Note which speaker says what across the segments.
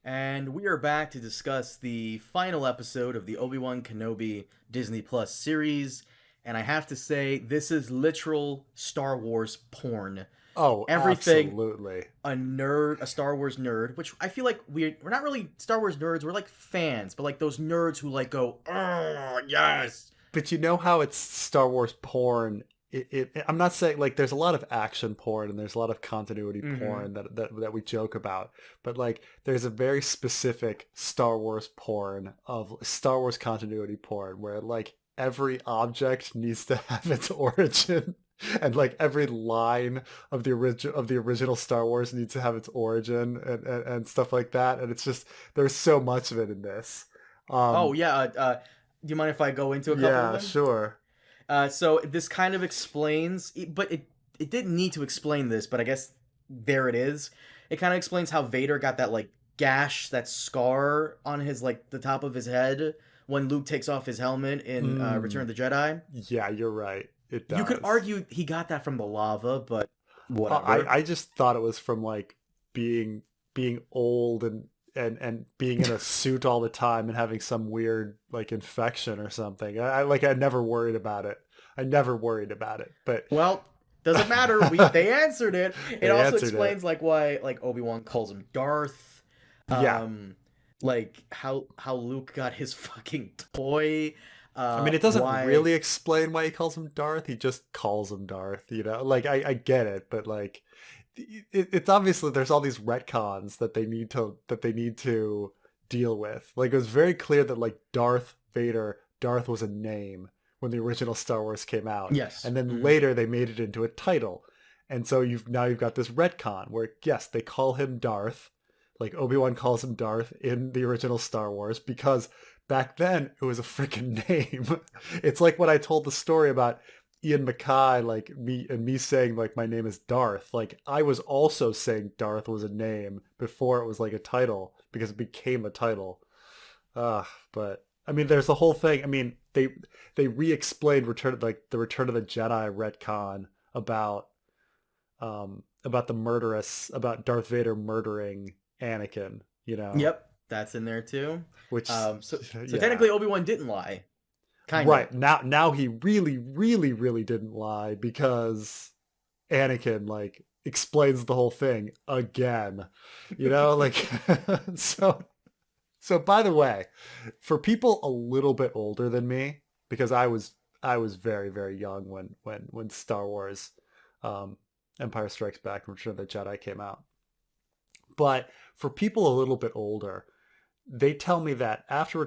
Speaker 1: And we are back to discuss the final episode of the Obi-Wan Kenobi Disney Plus series. And I have to say, this is literal Star Wars porn.
Speaker 2: Oh,
Speaker 1: Everything
Speaker 2: absolutely.
Speaker 1: a Star Wars nerd, which I feel like we're not really Star Wars nerds, we're like fans, but like those nerds who like go, oh, yes.
Speaker 2: But you know how it's Star Wars porn? I'm not saying like there's a lot of action porn and there's a lot of continuity
Speaker 1: Mm-hmm.
Speaker 2: porn that we joke about, but like there's a very specific Star Wars porn of Star Wars continuity porn where like every object needs to have its origin. And like every line of the original Star Wars needs to have its origin and stuff like that. And it's just there's so much of it in this.
Speaker 1: Oh
Speaker 2: Um,
Speaker 1: yeah, do you mind if I go into a couple of
Speaker 2: yeah,
Speaker 1: them?
Speaker 2: sure.
Speaker 1: So this kind of explains, but it didn't need to explain this, but I guess there it is. It kind of explains how Vader got that like gash, that scar on his like the top of his head when Luke takes off his helmet in Return
Speaker 2: Mm,
Speaker 1: of the Jedi.
Speaker 2: yeah, you're right. It
Speaker 1: You could
Speaker 2: does.
Speaker 1: argue he got that from the lava, but
Speaker 2: I
Speaker 1: whatever.
Speaker 2: I just thought it was from like being being old and being in a suit all the time and having some weird like infection or something. I never worried about it. I never worried about it. But
Speaker 1: Well, doesn't matter. We They answered it. It
Speaker 2: they
Speaker 1: also
Speaker 2: answered it.
Speaker 1: explains like why like Obi-Wan calls him Darth.
Speaker 2: Yeah.
Speaker 1: Like how Luke got his fucking toy.
Speaker 2: I mean, it doesn't
Speaker 1: Why
Speaker 2: really explain why he calls him Darth. He just calls him Darth, you know? Like, I get it, but like, it's obviously there's all these retcons that they need to deal with. Like, it was very clear that like Darth Vader, Darth was a name when the original Star Wars came out,
Speaker 1: yes.
Speaker 2: and then
Speaker 1: Hmm.
Speaker 2: later they made it into a title. And so you've got this retcon where yes, they call him Darth, like Obi-Wan calls him Darth in the original Star Wars because back then it was a freaking name. It's like when I told the story about Ian McKay, like me saying like my name is Darth. Like I was also saying Darth was a name before it was like a title because it became a title. But I mean, there's the whole thing. I mean, they re-explained the Return of the Jedi retcon about the murderous about Darth Vader murdering Anakin. You know,
Speaker 1: Yep, that's in there too.
Speaker 2: which
Speaker 1: So
Speaker 2: yeah.
Speaker 1: technically Obi-Wan didn't lie. Kinda.
Speaker 2: Right. Now he really didn't lie because Anakin like explains the whole thing again. You know, like so so by the way, for people a little bit older than me, because I was very young when Star Wars Empire Strikes Back and Return of the Jedi came out. But for people a little bit older, they tell me that after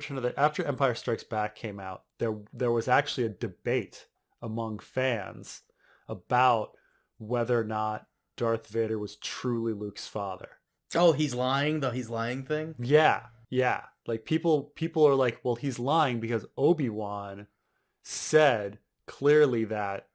Speaker 2: Empire Strikes Back came out, there was actually a debate among fans about whether or not Darth Vader was truly Luke's father.
Speaker 1: Oh, he's lying thing?
Speaker 2: Yeah, yeah. Like people are like, well, he's lying because Obi-Wan said clearly that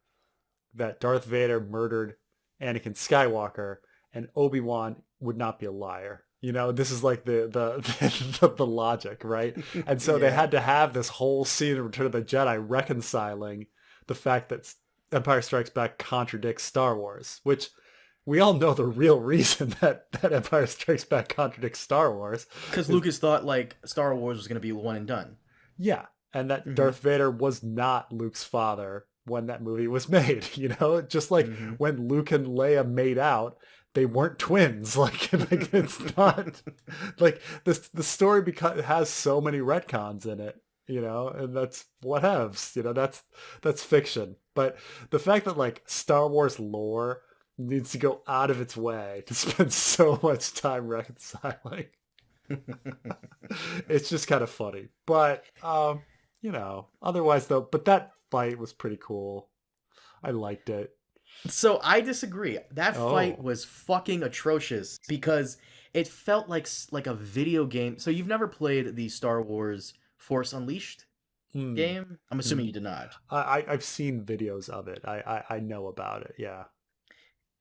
Speaker 2: Darth Vader murdered Anakin Skywalker, and Obi-Wan would not be a liar. You know, this is like the logic, right? And so they
Speaker 1: Yeah.
Speaker 2: had to have this whole scene in Return of the Jedi reconciling the fact that Empire Strikes Back contradicts Star Wars, which we all know the real reason that Empire Strikes Back contradicts Star Wars
Speaker 1: Because
Speaker 2: is
Speaker 1: Lucas thought like Star Wars was gonna be one and done.
Speaker 2: yeah, and that
Speaker 1: Mm-hmm.
Speaker 2: Darth Vader was not Luke's father when that movie was made, you know? Just like
Speaker 1: Mm-hmm.
Speaker 2: when Luke and Leia made out, they weren't twins. Like it's not like the story because has so many retcons in it, you know, and that's what haves, you know, that's fiction. But the fact that like Star Wars lore needs to go out of its way to spend so much time reconciling it's just kind of funny. But you know, otherwise though, but that fight was pretty cool. I liked it.
Speaker 1: So I disagree. That fight
Speaker 2: Oh.
Speaker 1: was fucking atrocious because it felt like like a video game. So you've never played the Star Wars Force Unleashed
Speaker 2: Hmm.
Speaker 1: game? I'm assuming
Speaker 2: Hmm.
Speaker 1: you did not.
Speaker 2: I've seen videos of it. I know about it. Yeah.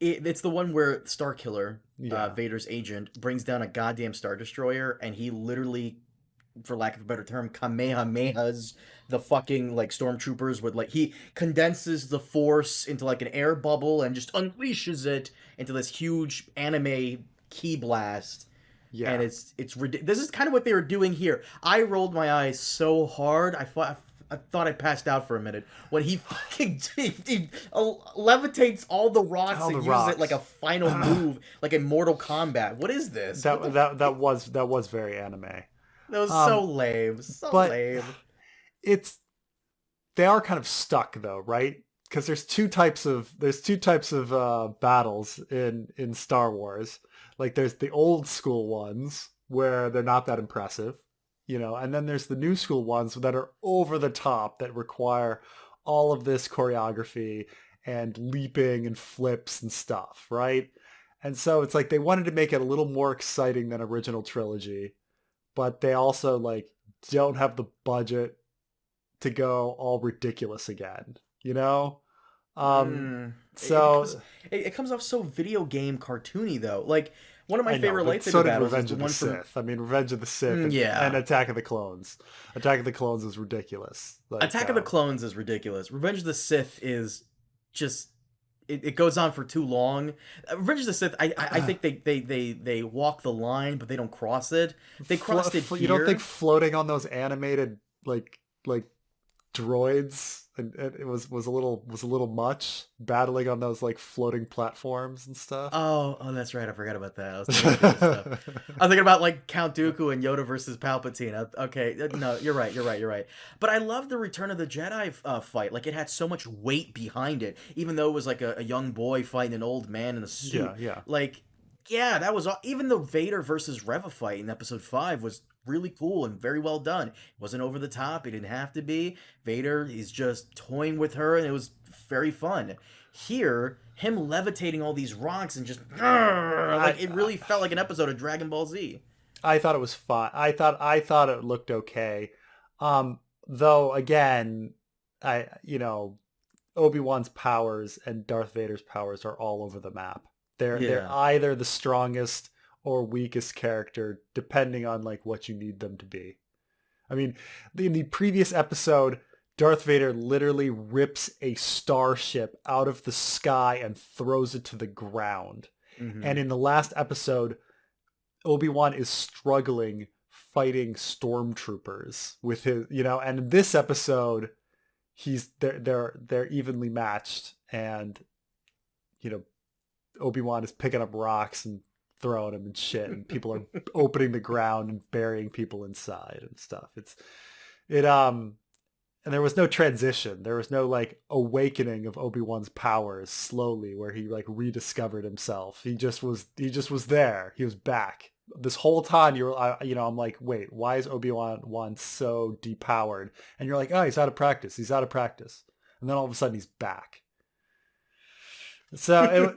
Speaker 1: It's the one where Starkiller,
Speaker 2: Yeah.
Speaker 1: Vader's agent, brings down a goddamn Star Destroyer, and he literally, for lack of a better term, kamehamehas the fucking like stormtroopers with like he condenses the Force into like an air bubble and just unleashes it into this huge anime key blast. And
Speaker 2: Yeah.
Speaker 1: this is kind of what they were doing here. I rolled my eyes so hard, I thought I passed out for a minute when he fucking he levitates all the rocks
Speaker 2: All
Speaker 1: and
Speaker 2: the
Speaker 1: uses it like a
Speaker 2: rocks.
Speaker 1: final move, like in Mortal Kombat. What is this? What the fuck?
Speaker 2: That was very anime.
Speaker 1: That was so
Speaker 2: Um,
Speaker 1: lame, so
Speaker 2: but
Speaker 1: lame.
Speaker 2: it's they are kind of stuck though, right? Because there's two types of battles in Star Wars. Like there's the old school ones where they're not that impressive, and then there's the new school ones that are over the top that require all of this choreography and leaping and flips and stuff, right? And so it's like they wanted to make it a little more exciting than original trilogy, but they also like don't have the budget to go all ridiculous again, you know? Um,
Speaker 1: Mm.
Speaker 2: so
Speaker 1: It comes off so video game cartoony though. Like one of my
Speaker 2: I know,
Speaker 1: favorite
Speaker 2: but so
Speaker 1: lightsaber
Speaker 2: did
Speaker 1: battles is
Speaker 2: Revenge
Speaker 1: the
Speaker 2: of the
Speaker 1: one from
Speaker 2: Sith. I mean, Revenge of the Sith and
Speaker 1: yeah.
Speaker 2: Attack of the Clones. Attack of the Clones is ridiculous. Like,
Speaker 1: Attack of the Clones is ridiculous. Revenge of the Sith is just it goes on for too long. Revenge of the Sith, I think they walk the line, but they don't cross it. They crossed it here.
Speaker 2: You don't think floating on those animated like droids and it was a little much battling on those like floating platforms and stuff.
Speaker 1: Oh, that's right. I forgot about that. I was thinking about stuff. I was thinking about like Count Dooku and Yoda versus Palpatine. Okay, no, you're right. But I love the Return of the Jedi fight. Like it had so much weight behind it, even though it was like a young boy fighting an old man in a suit.
Speaker 2: Yeah.
Speaker 1: Like, yeah, that was even the Vader versus Reva fight in Episode 5 was really cool and very well done. It wasn't over the top. It didn't have to be. Vader is just toying with her, and it was very fun. Here, him levitating all these rocks and just like it really felt like an episode of Dragon Ball Z.
Speaker 2: I thought it was fun. I thought it looked okay. Though again, Obi-Wan's powers and Darth Vader's powers are all over the map. They're either the strongest or weakest character depending on like what you need them to be. I mean, in the previous episode, Darth Vader literally rips a starship out of the sky and throws it to the ground.
Speaker 1: Mm-hmm.
Speaker 2: And in the last episode, Obi-Wan is struggling fighting stormtroopers with his, and in this episode, they're evenly matched, and Obi-Wan is picking up rocks and throwing them and shit, and people are opening the ground and burying people inside and stuff. And there was no transition. There was no like awakening of Obi-Wan's powers slowly where he like rediscovered himself. He just was there. He was back. This whole time I'm like, wait, why is Obi-Wan so depowered? And you're like, oh, he's out of practice. And then all of a sudden he's back. So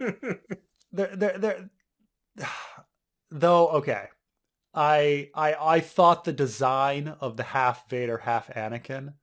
Speaker 2: though, okay. I thought the design of the half Vader, half Anakin,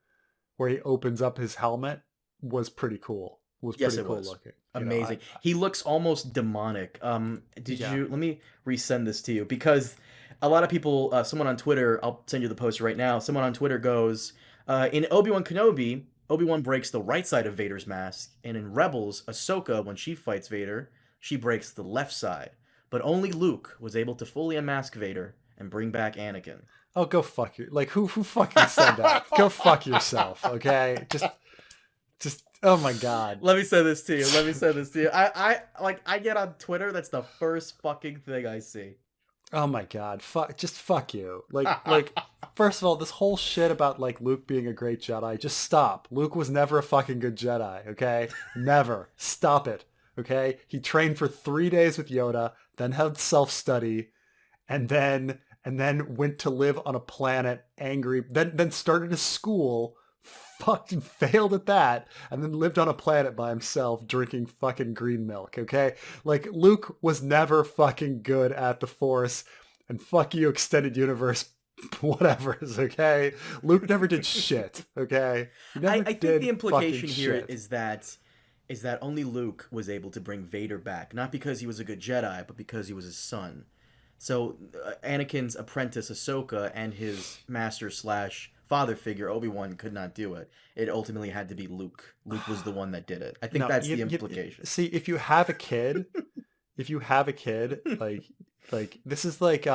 Speaker 2: where he opens up his helmet, was pretty cool.
Speaker 1: Yes, it
Speaker 2: cool
Speaker 1: was
Speaker 2: looking.
Speaker 1: amazing. He looks almost demonic. Let me resend this to you because a lot of people, someone on Twitter, I'll send you the post right now. Someone on Twitter goes, in Obi-Wan Kenobi, Obi-Wan breaks the right side of Vader's mask, and in Rebels, Ahsoka, when she fights Vader, she breaks the left side. But only Luke was able to fully unmask Vader and bring back Anakin.
Speaker 2: Oh, go fuck you! Like who fucking said that? Go fuck yourself, okay? Just oh my god.
Speaker 1: Let me say this to you. I get on Twitter. That's the first fucking thing I see.
Speaker 2: Oh my god. Fuck you. Like first of all, this whole shit about like Luke being a great Jedi, just stop. Luke was never a fucking good Jedi, okay? Never. Stop it. Okay? He trained for 3 days with Yoda, then had self-study, and then went to live on a planet angry, then started a school, fucking failed at that, and then lived on a planet by himself drinking fucking green milk, okay? Like, Luke was never fucking good at the Force, and fuck you, extended universe, whatever's, okay? Luke never did shit, okay?
Speaker 1: I think the implication here is that only Luke was able to bring Vader back, not because he was a good Jedi, but because he was his son. So Anakin's apprentice Ahsoka and his master / father figure Obi-Wan could not do it. It ultimately had to be Luke. Luke was the one that did it. I think that's the implication.
Speaker 2: See, if you have a kid, like Like this is like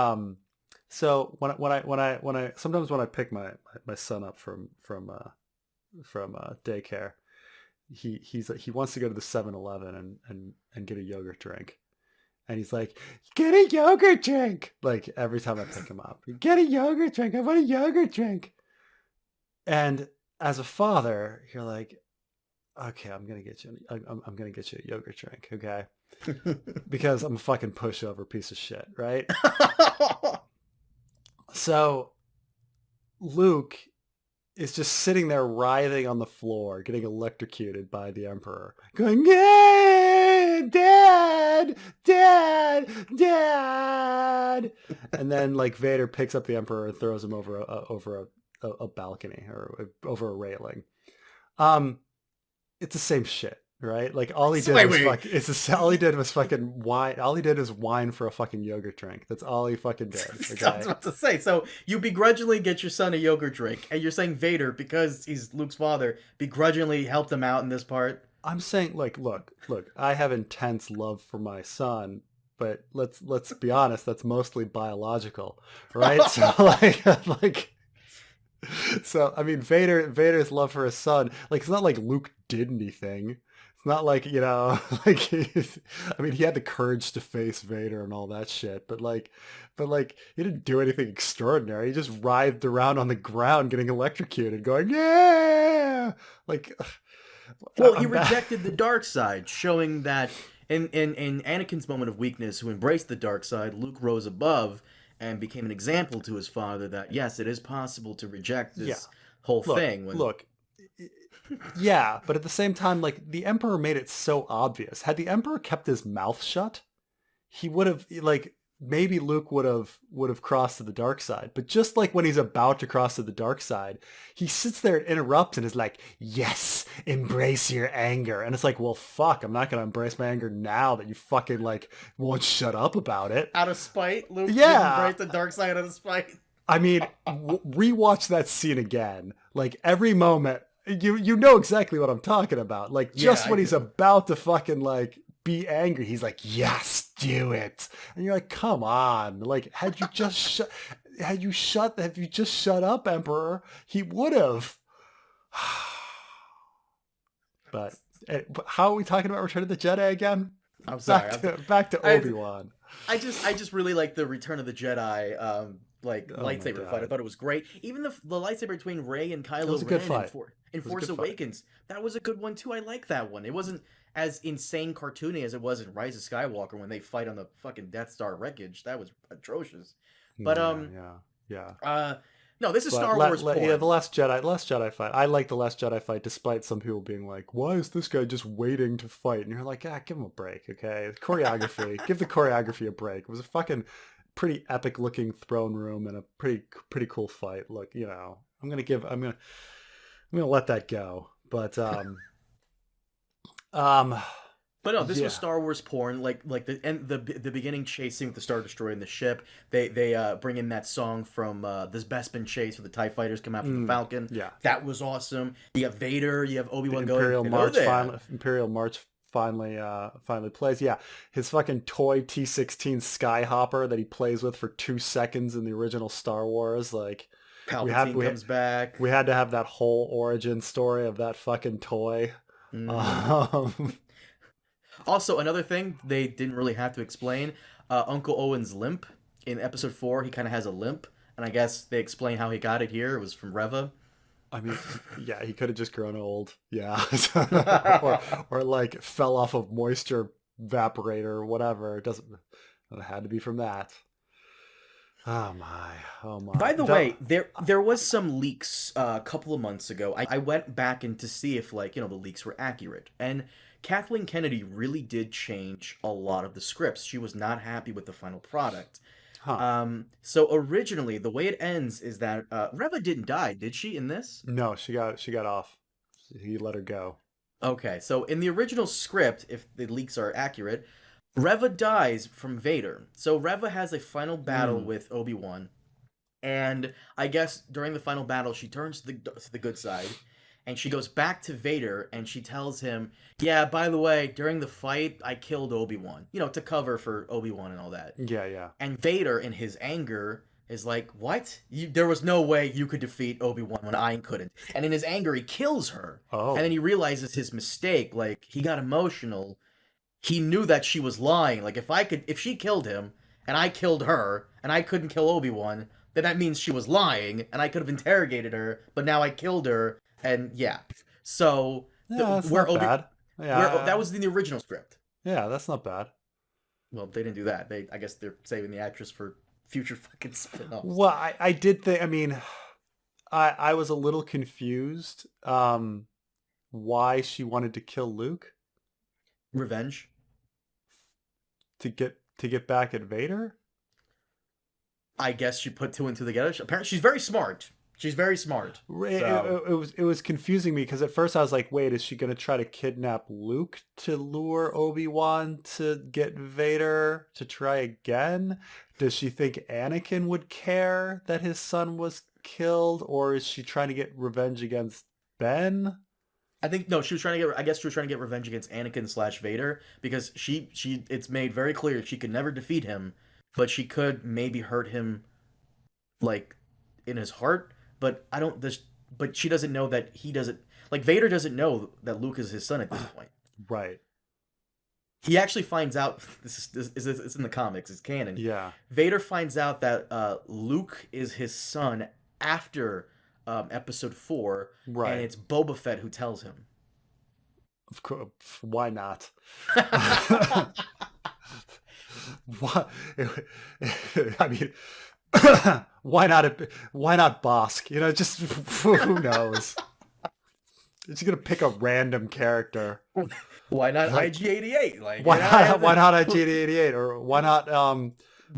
Speaker 2: so when I sometimes when I pick my son up from daycare, he wants to go to the 7-Eleven and get a yogurt drink. And he's like, get a yogurt drink. Like every time I pick him up, get a yogurt drink. I want a yogurt drink. And as a father, you're like, okay, I'm gonna get you. I'm gonna get you a yogurt drink, okay? Because I'm a fucking pushover piece of shit, right? So Luke is just sitting there writhing on the floor, getting electrocuted by the Emperor, going, yeah, Dad, Dad, Dad. And then like Vader picks up the Emperor and throws him over a balcony or over a railing. It's the same shit, right? Like all he did all he did was fucking whine. All he did is whine for a fucking yogurt drink. That's all he fucking did. Okay?
Speaker 1: I was about to say. So you begrudgingly get your son a yogurt drink, and you're saying Vader, because he's Luke's father, begrudgingly helped him out in this part.
Speaker 2: I'm saying, like, look. I have intense love for my son, but let's be honest. That's mostly biological, right? So like. So I mean, Vader's love for his son, like it's not like Luke did anything. It's not like, you know, like I mean, he had the courage to face Vader and all that shit, but he didn't do anything extraordinary. He just writhed around on the ground, getting electrocuted, going yeah, like.
Speaker 1: Well, he rejected the dark side, showing that in Anakin's moment of weakness, who embraced the dark side, Luke rose above and became an example to his father that, yes, it is possible to reject this whole thing.
Speaker 2: Look, yeah, but at the same time, like, the Emperor made it so obvious. Had the Emperor kept his mouth shut, he would have, like, maybe Luke would have crossed to the dark side. But just like when he's about to cross to the dark side, he sits there and interrupts and is like, yes, embrace your anger. And it's like, well, fuck, I'm not going to embrace my anger now that you fucking, like, won't shut up about it.
Speaker 1: Out of spite? Luke embraced the dark side out of spite?
Speaker 2: I mean, rewatch that scene again. Like, every moment, you know exactly what I'm talking about. Like, just when he's about to fucking, like, be angry, he's like, yes, do it. And you're like, come on. Like, had you just shut up, Emperor, he would have. But how are we talking about Return of the Jedi again?
Speaker 1: I'm sorry.
Speaker 2: Back to Obi-Wan.
Speaker 1: I just really like the Return of the Jedi lightsaber fight. I thought it was great. Even the lightsaber between Rey and Kylo Ren in Force Awakens, that was a good one too. I like that one. It wasn't as insane cartoony as it was in Rise of Skywalker when they fight on the fucking Death Star wreckage. That was atrocious. But no, this is Star Wars porn.
Speaker 2: Yeah, the Last Jedi fight. I like the Last Jedi fight, despite some people being like, "Why is this guy just waiting to fight?" And you're like, give him a break, okay? Choreography, give the choreography a break. It was a fucking pretty epic looking throne room and a pretty cool fight. Look, you know, I'm gonna let that go. But
Speaker 1: But no, this was Star Wars porn, like the beginning chase scene with the Star Destroyer and the ship. They bring in that song from this Bespin chase where the TIE fighters come out from the Falcon.
Speaker 2: Yeah,
Speaker 1: that was awesome. You have Vader, you have Obi-Wan going.
Speaker 2: Imperial March finally plays. Yeah, his fucking toy T-16 Skyhopper that he plays with for 2 seconds in the original Star Wars. Like,
Speaker 1: Palpatine comes back.
Speaker 2: We had to have that whole origin story of that fucking toy.
Speaker 1: Also, another thing they didn't really have to explain, Uncle Owen's limp. In episode 4, he kind of has a limp, and I guess they explain how he got it here. It was from Reva.
Speaker 2: I mean, yeah, he could have just grown old. Yeah. or like fell off of moisture evaporator or whatever. It had to be from that. Oh my.
Speaker 1: By the way, there was some leaks a couple of months ago. I went back in to see if, like, you know, the leaks were accurate. And Kathleen Kennedy really did change a lot of the scripts. She was not happy with the final product.
Speaker 2: Huh.
Speaker 1: So originally, the way it ends is that Reva didn't die, did she, in this?
Speaker 2: No, she got off. He let her go.
Speaker 1: Okay, so in the original script, if the leaks are accurate, Reva dies from Vader. So Reva has a final battle with Obi-Wan, and I guess during the final battle, she turns to the good side, and she goes back to Vader and she tells him, "Yeah, by the way, during the fight, I killed Obi-Wan, to cover for Obi-Wan and all that."
Speaker 2: Yeah, yeah.
Speaker 1: And Vader, in his anger, is like, "What? There was no way you could defeat Obi-Wan when I couldn't." And in his anger, he kills her. And then
Speaker 2: Oh.
Speaker 1: he realizes his mistake. Like, he got emotional. He knew that she was lying. Like, if she killed him, and I killed her, and I couldn't kill Obi-Wan, then that means she was lying, and I could have interrogated her, but now I killed her, and yeah. So,
Speaker 2: Yeah, that's
Speaker 1: where
Speaker 2: not bad.
Speaker 1: that
Speaker 2: Yeah.
Speaker 1: was in the original script.
Speaker 2: Yeah, that's not bad.
Speaker 1: Well, they didn't do that. I guess they're saving the actress for future fucking spin-offs.
Speaker 2: Well, I did think, I mean, I was a little confused why she wanted to kill Luke
Speaker 1: Revenge.
Speaker 2: to get back at Vader.
Speaker 1: I guess she put two and two together. Apparently, she's very smart. She's very smart. So.
Speaker 2: It was confusing me because at first I was like, wait, is she going to try to kidnap Luke to lure Obi-Wan to get Vader to try again? Does she think Anakin would care that his son was killed, or is she trying to get revenge against Ben?
Speaker 1: I think no, she was trying to get. I guess she was trying to get revenge against Anakin / Vader because she it's made very clear she could never defeat him, but she could maybe hurt him, like, in his heart. But I don't. But she doesn't know that he doesn't. Like, Vader doesn't know that Luke is his son at this point.
Speaker 2: Right.
Speaker 1: He actually finds out. It's in the comics. It's canon.
Speaker 2: Yeah.
Speaker 1: Vader finds out that Luke is his son after episode 4,
Speaker 2: Right.
Speaker 1: and it's Boba Fett who tells him.
Speaker 2: Of course. Why not? What? I mean, why not? Why not Bosk? Just who knows? Just gonna pick a random character.
Speaker 1: Why not IG-88? Like,
Speaker 2: Why not IG-88, or why not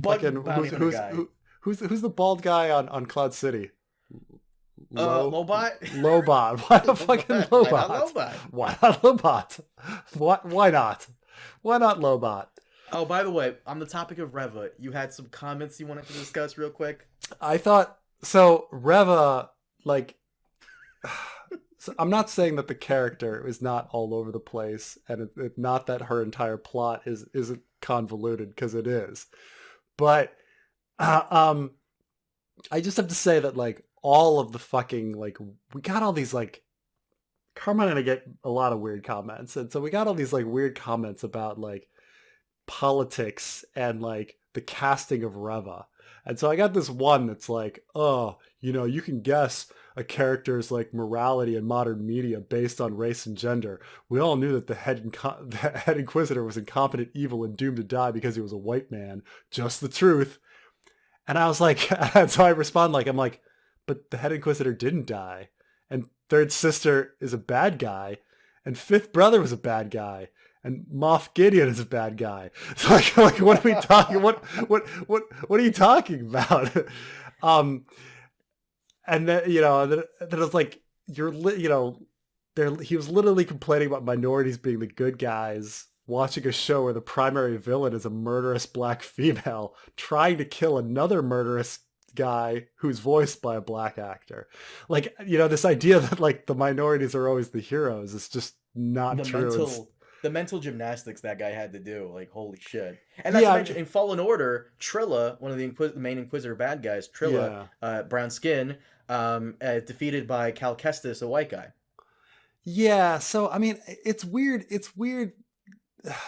Speaker 2: fucking who's the bald guy on Cloud City?
Speaker 1: Lobot?
Speaker 2: Lobot. Why the fucking Lobot?
Speaker 1: Why not Lobot?
Speaker 2: Why not Lobot? Why not? Why not Lobot?
Speaker 1: Oh, by the way, on the topic of Reva, you had some comments you wanted to discuss real quick?
Speaker 2: I thought, so Reva, like, so I'm not saying that the character is not all over the place, and it's not that her entire plot isn't convoluted, because it is. But I just have to say that, like, all of the fucking, like, we got all these, like, Carmine and I get a lot of weird comments, and so we got all these, like, weird comments about, like, politics and, like, the casting of Reva. And so I got this one that's like, oh, you can guess a character's, like, morality in modern media based on race and gender. We all knew that the head Inquisitor was incompetent, evil, and doomed to die because he was a white man. Just the truth. And I was like, and so I respond, like, I'm like, but the head Inquisitor didn't die. And third sister is a bad guy. And fifth brother was a bad guy. And Moff Gideon is a bad guy. So like what are we talking? What are you talking about? And then then it was like he was literally complaining about minorities being the good guys, watching a show where the primary villain is a murderous black female trying to kill another murderous guy who's voiced by a black actor. Like, this idea that, like, the minorities are always the heroes is just not true.
Speaker 1: The mental gymnastics that guy had to do, like, holy shit. And not to mention, in Fallen Order, Trilla, one of the main Inquisitor bad guys, Trilla, brown skin, defeated by Cal Kestis, a white guy.
Speaker 2: Yeah, so, I mean, it's weird.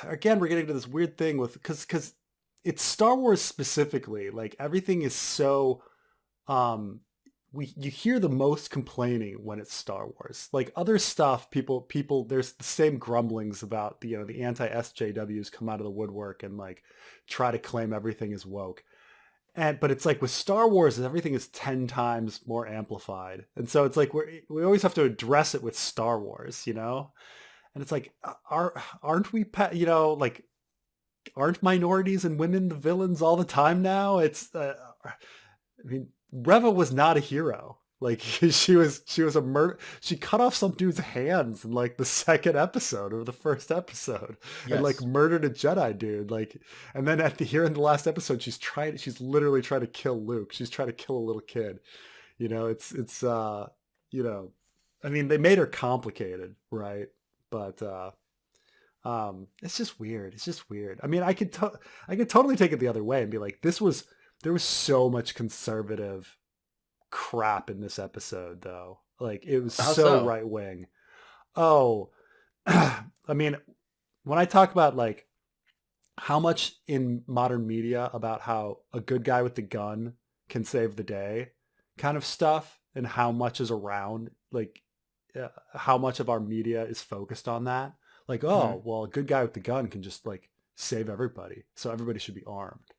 Speaker 2: Again, we're getting to this weird thing with, because it's Star Wars specifically. Like, everything is so, you hear the most complaining when it's Star Wars. Like, other stuff, people, there's the same grumblings about the anti-SJWs come out of the woodwork and, like, try to claim everything is woke. But it's like with Star Wars, everything is 10 times more amplified. And so it's like we always have to address it with Star Wars, And it's like, aren't we, like, aren't minorities and women the villains all the time now? It's, I mean, Reva was not a hero. Like, she was a murder. She cut off some dude's hands in, like, the second episode or the first episode, and, like, murdered a Jedi dude. Like, and then here in the last episode, she's literally trying to kill Luke. She's trying to kill a little kid. It's I mean, they made her complicated, right? But it's just weird. It's just weird. I mean, I could totally take it the other way and be like, there was so much conservative crap in this episode, though. Like, it was
Speaker 1: How
Speaker 2: so
Speaker 1: so?
Speaker 2: right wing. Oh, I mean, when I talk about like how much in modern media about how a good guy with the gun can save the day kind of stuff, and how much is around, like how much of our media is focused on that. Like,
Speaker 1: Hmm.
Speaker 2: oh, well, a good guy with the gun can just like save everybody. So everybody should be armed.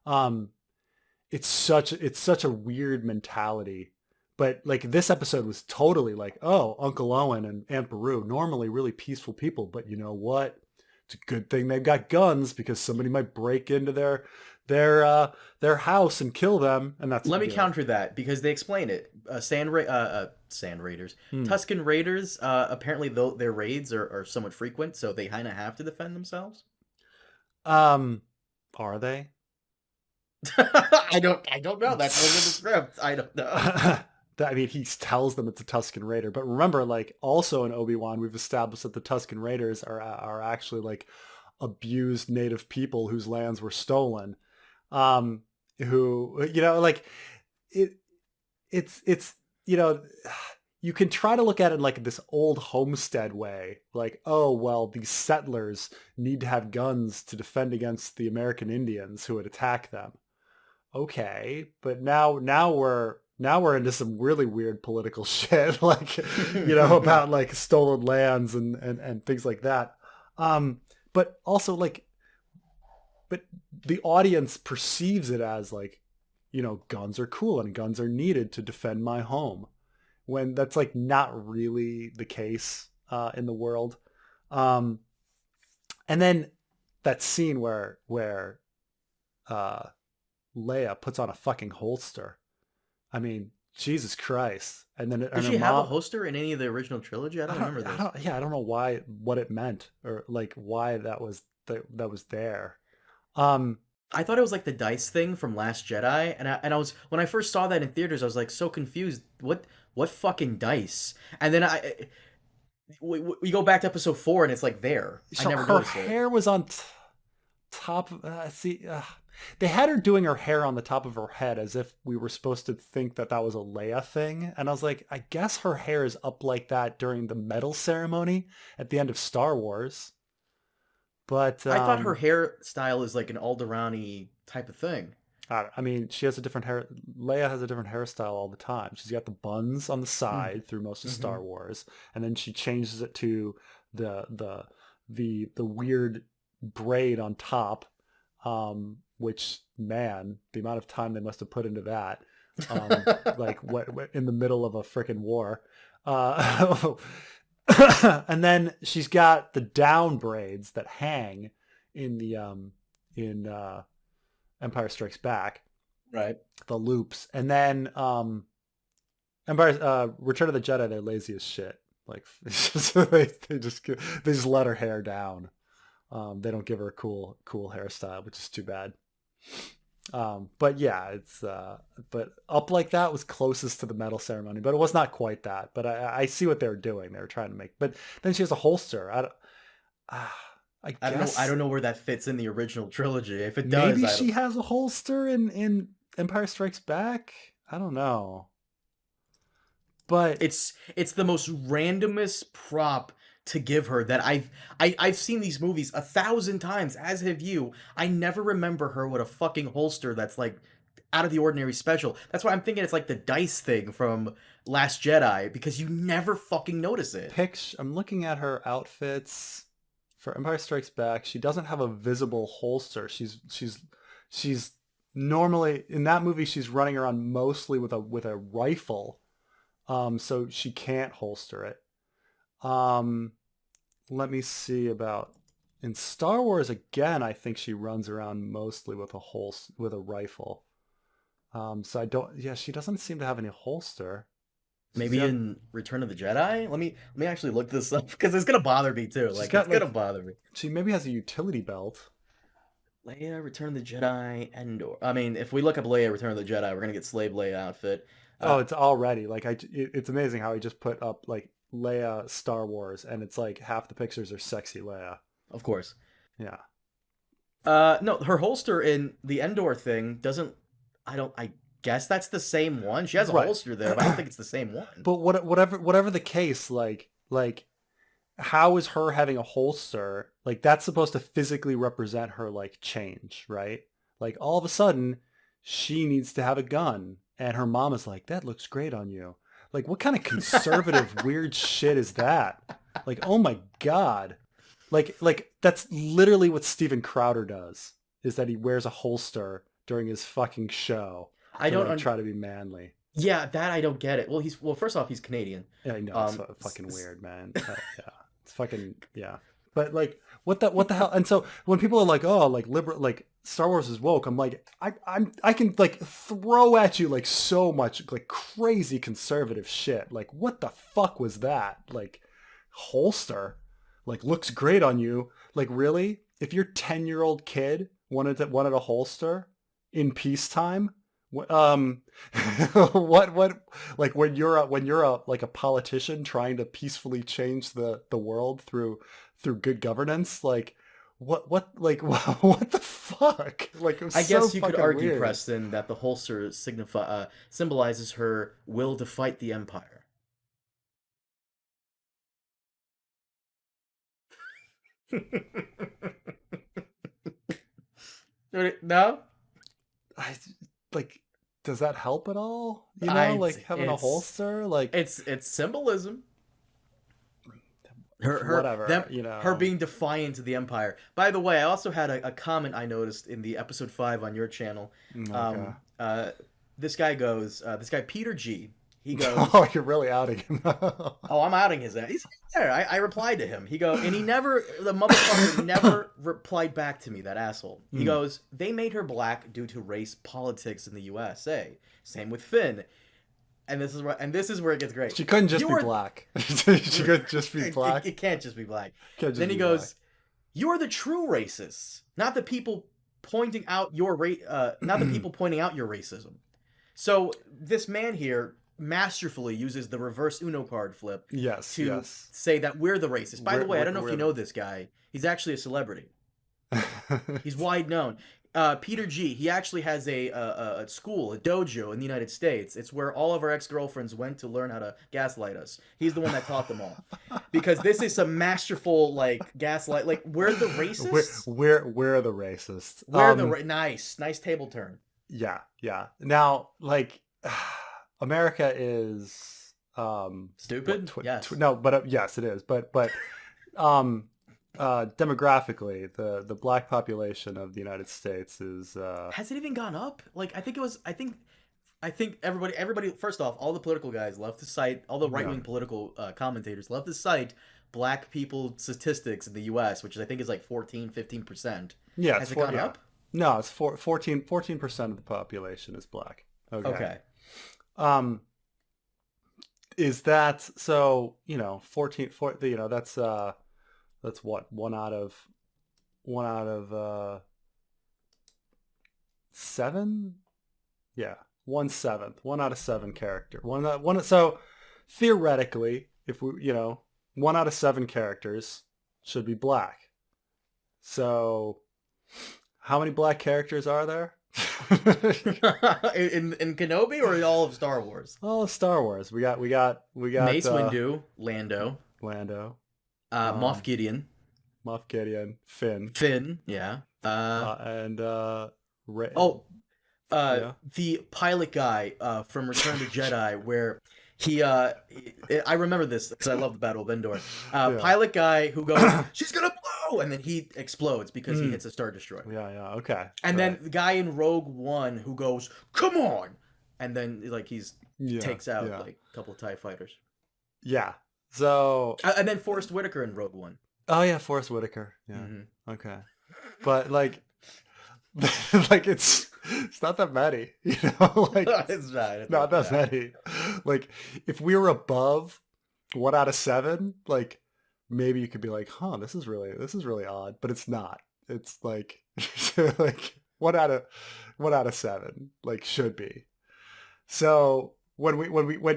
Speaker 2: Um, it's such a weird mentality. But like this episode was totally like, oh, Uncle Owen and Aunt Beru, normally really peaceful people, but you know what? It's a good thing they've got guns because somebody might break into their house and kill them, and that's,
Speaker 1: Let me
Speaker 2: you know.
Speaker 1: counter that because they explain it. Sand Raiders,
Speaker 2: Hmm.
Speaker 1: Tusken Raiders. Apparently, though their raids are somewhat frequent, so they kind of have to defend themselves.
Speaker 2: Um, are they?
Speaker 1: I don't know. That's what's in the script. I don't know.
Speaker 2: I mean, he tells them it's a Tusken Raider, but remember, like, also in Obi-Wan, we've established that the Tusken Raiders are actually like abused native people whose lands were stolen. Um, who, you know, like it, it's you know, you can try to look at it like this old homestead way, like, oh well, these settlers need to have guns to defend against the American Indians who would attack them. Okay, but now we're into some really weird political shit, like, you know, about like stolen lands and things like that. Um, but also like, but the audience perceives it as like, you know, guns are cool and guns are needed to defend my home, when that's like not really the case in the world. Um, and then that scene where uh, Leia puts on a fucking holster. I mean, Jesus Christ. And then
Speaker 1: Did
Speaker 2: and her
Speaker 1: she have a
Speaker 2: mom,
Speaker 1: holster in any of the original trilogy? I don't remember this.
Speaker 2: I don't know why, what it meant, or like why that was there. Um,
Speaker 1: I thought it was like the dice thing from Last Jedi, and I was when I first saw that in theaters, I was like so confused. What fucking dice? And then we go back to episode 4, and it's like there. I
Speaker 2: so
Speaker 1: never
Speaker 2: her
Speaker 1: noticed it.
Speaker 2: hair was on top. They had her doing her hair on the top of her head as if we were supposed to think that that was a Leia thing. And I was like, I guess her hair is up like that during the medal ceremony at the end of Star Wars. But
Speaker 1: I thought her hairstyle is like an Alderani type of thing.
Speaker 2: I mean, she has a different hair. Leia has a different hairstyle all the time. She's got the buns on the
Speaker 1: Mm.
Speaker 2: side through most of
Speaker 1: Mm-hmm.
Speaker 2: Star Wars, and then she changes it to the the the weird braid on top. Which, man, the amount of time they must have put into that. Like what in the middle of a freaking war. Uh, and then she's got the down braids that hang in the in Empire Strikes Back,
Speaker 1: Right.
Speaker 2: the loops, and then Empire Return of the Jedi, they're lazy as shit. Like they just let her hair down. They don't give her a cool hairstyle, which is too bad. But yeah, it's but up like that was closest to the medal ceremony, but it was not quite that. But I see what they were doing. They were trying to make. But then she has a holster. Uh, I
Speaker 1: I don't know. I
Speaker 2: guess
Speaker 1: don't know where that fits in the original trilogy. If it does,
Speaker 2: maybe
Speaker 1: I don't.
Speaker 2: she has a holster in Empire Strikes Back. I don't know. But
Speaker 1: It's the most randomest prop to give her that I've seen these movies 1,000 times, as have you. I never remember her with a fucking holster that's like out of the ordinary special. That's why I'm thinking it's like the dice thing from Last Jedi because you newer fucking notice it.
Speaker 2: I'm looking at her outfits for Empire Strikes Back. She doesn't have a visible holster. She's normally in that movie she's running around mostly with a rifle. So she can't holster it. Um, Let me see about in Star Wars again. I think she runs around mostly with with a rifle. So I don't. Yeah, she doesn't seem to have any holster. She's
Speaker 1: Maybe
Speaker 2: got
Speaker 1: in Return of the Jedi. Let me actually look this up because it's gonna bother me too.
Speaker 2: she's
Speaker 1: Like it's
Speaker 2: got
Speaker 1: gonna
Speaker 2: like
Speaker 1: bother me.
Speaker 2: she maybe has a utility belt.
Speaker 1: Leia, Return of the Jedi, Endor. I mean, if we look up Leia, Return of the Jedi, we're gonna get Slave Leia outfit.
Speaker 2: Oh,
Speaker 1: Uh,
Speaker 2: it's already like it's amazing how he just put up like Leia Star Wars, and it's like half the pictures are sexy Leia.
Speaker 1: of course.
Speaker 2: Yeah.
Speaker 1: No, her holster in the Endor thing doesn't. I don't. I guess that's the same one. She has a
Speaker 2: Right.
Speaker 1: holster there, but I don't think it's the same one.
Speaker 2: But whatever the case, like how is her having a holster like that's supposed to physically represent her like change, right? Like all of a sudden she needs to have a gun, and her mom is like, that looks great on you. Like what kind of conservative weird shit is that? Like, oh my god. Like that's literally what Steven Crowder does, is that he wears a holster during his fucking show
Speaker 1: I
Speaker 2: to
Speaker 1: don't.
Speaker 2: like try to be manly.
Speaker 1: Yeah, that I don't get it. Well, first off, he's Canadian.
Speaker 2: Yeah, I know, it's
Speaker 1: Um,
Speaker 2: fucking weird, man. Yeah, it's fucking yeah. But like, what the hell? And so when people are like, oh, like liberal, like Star Wars is woke, I'm like, I can like throw at you like so much like crazy conservative shit. Like, what the fuck was that? Like, holster, like looks great on you. Like, really? If your 10-year-old kid wanted a holster in peacetime, what like when you're a like a politician trying to peacefully change the world through good governance, like what like what the fuck, like it was
Speaker 1: I
Speaker 2: so
Speaker 1: guess you could
Speaker 2: fucking
Speaker 1: argue,
Speaker 2: weird.
Speaker 1: Preston, that the holster symbolizes her will to fight the Empire. No,
Speaker 2: I like, does that help at all,
Speaker 1: I
Speaker 2: like having a holster, like
Speaker 1: it's symbolism. Her
Speaker 2: whatever,
Speaker 1: them her being defiant to the Empire. By the way, I also had a comment I noticed in the episode 5 on your channel.
Speaker 2: Okay.
Speaker 1: Um, uh, this guy Peter G. He
Speaker 2: Oh,
Speaker 1: goes,
Speaker 2: you're really outing him.
Speaker 1: "Oh, I'm outing his ass." He's there. I replied to him. And he never, the motherfucker never replied back to me. That asshole. He
Speaker 2: Mm.
Speaker 1: goes, "They made her black due to race politics in the USA. Same with Finn." And this is where it gets great.
Speaker 2: She couldn't just
Speaker 1: You
Speaker 2: be
Speaker 1: are
Speaker 2: black. She could just be
Speaker 1: it,
Speaker 2: black.
Speaker 1: it can't just be black.
Speaker 2: Can't just
Speaker 1: Then he
Speaker 2: be
Speaker 1: goes, "You're the true racists, not the people pointing out not the people pointing out your racism." So this man here masterfully uses the reverse Uno card flip
Speaker 2: Yes,
Speaker 1: to
Speaker 2: yes.
Speaker 1: say that we're the racist. By the way, I don't know if
Speaker 2: We're
Speaker 1: you know this guy. He's actually a celebrity. He's wide known. Peter G. He actually has a school, a dojo in the United States. It's where all of our ex-girlfriends went to learn how to gaslight us. He's the one that taught them all. Because this is some masterful like gaslight. Like we're the racists.
Speaker 2: We're the racists.
Speaker 1: Nice table turn.
Speaker 2: Yeah, yeah. Now, like, America is
Speaker 1: Stupid. Yes.
Speaker 2: no, but yes, it is. But demographically, the black population of the United States is
Speaker 1: Has it even gone up? Like I think it was. I think everybody. First off, all the political guys love to cite. All the right wing political commentators love to cite black people statistics in the U.S., which I think is like 15%.
Speaker 2: yeah,
Speaker 1: Has it gone up?
Speaker 2: No, it's 14% of the population is black. Okay.
Speaker 1: Okay.
Speaker 2: Is that so? 14, that's what, one out of 7. Yeah, 1/7, 1 out of 7 character. So theoretically, if we, 1 out of 7 characters should be black. So how many black characters are there?
Speaker 1: in Kenobi or all of Star Wars?
Speaker 2: All of Star Wars. We got
Speaker 1: Mace Windu, Lando,
Speaker 2: Lando,
Speaker 1: Moff Gideon,
Speaker 2: Moff Gideon,
Speaker 1: Finn, yeah.
Speaker 2: and Rey.
Speaker 1: The pilot guy from Return of the Jedi, where I remember this because I love the Battle of Endor. Pilot guy who goes, "She's gonna blow," and then he explodes because he hits a Star Destroyer.
Speaker 2: Yeah, okay.
Speaker 1: And then the guy in Rogue One who goes, "Come on," and then like takes out like a couple of TIE fighters.
Speaker 2: Yeah. So
Speaker 1: And then Forrest Whitaker in Rogue One.
Speaker 2: oh yeah, Forrest Whitaker. Yeah.
Speaker 1: Mm-hmm.
Speaker 2: Okay. But like like it's not that many, like
Speaker 1: It's
Speaker 2: not that many. Like if we were above 1 out of 7, like maybe you could be like, huh, this is really odd, but it's not. It's like Like one out of seven, like should be. So when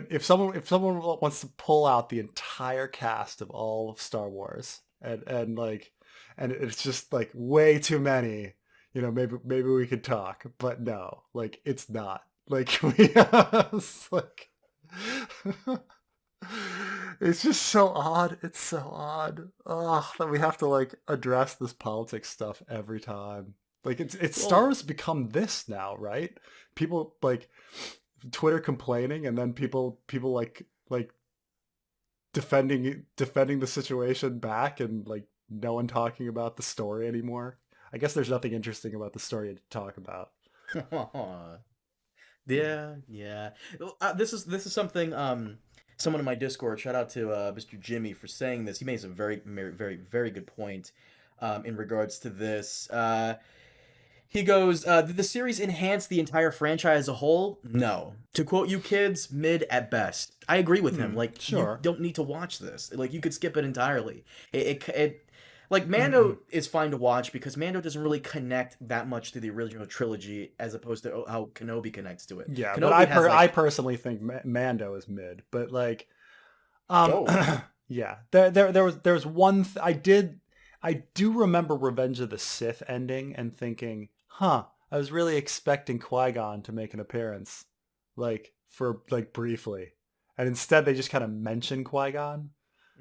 Speaker 2: if someone wants to pull out the entire cast of all of Star Wars and like and it's just like way too many, maybe we could talk, but no, like it's not. Like we it's like it's just so odd. It's so odd. Oh, that we have to like address this politics stuff every time. Like it's Star
Speaker 1: Well,
Speaker 2: Wars become this now, right? People like Twitter complaining, and then people like defending the situation back, and like no one talking about the story anymore. I guess there's nothing interesting about the story to talk about.
Speaker 1: yeah, yeah. Well, this is something. Someone in my Discord. Shout out to Mr. Jimmy for saying this. He made some very good point. In regards to this. He goes, did the series enhance the entire franchise as a whole? No. To quote you kids, mid at best. I agree with him. Like, you
Speaker 2: Sure.
Speaker 1: don't need to watch this. Like, you could skip it entirely. Like, Mando is fine to watch because Mando doesn't really connect that much to the original trilogy as opposed to how Kenobi connects to it.
Speaker 2: Yeah, but
Speaker 1: Kenobi has,
Speaker 2: I
Speaker 1: like,
Speaker 2: personally think Mando is mid, but like um
Speaker 1: oh,
Speaker 2: yeah, there was I do remember Revenge of the Sith ending and thinking, "Huh, I was really expecting Qui-Gon to make an appearance like for like briefly." And instead they just kind of mention Qui-Gon.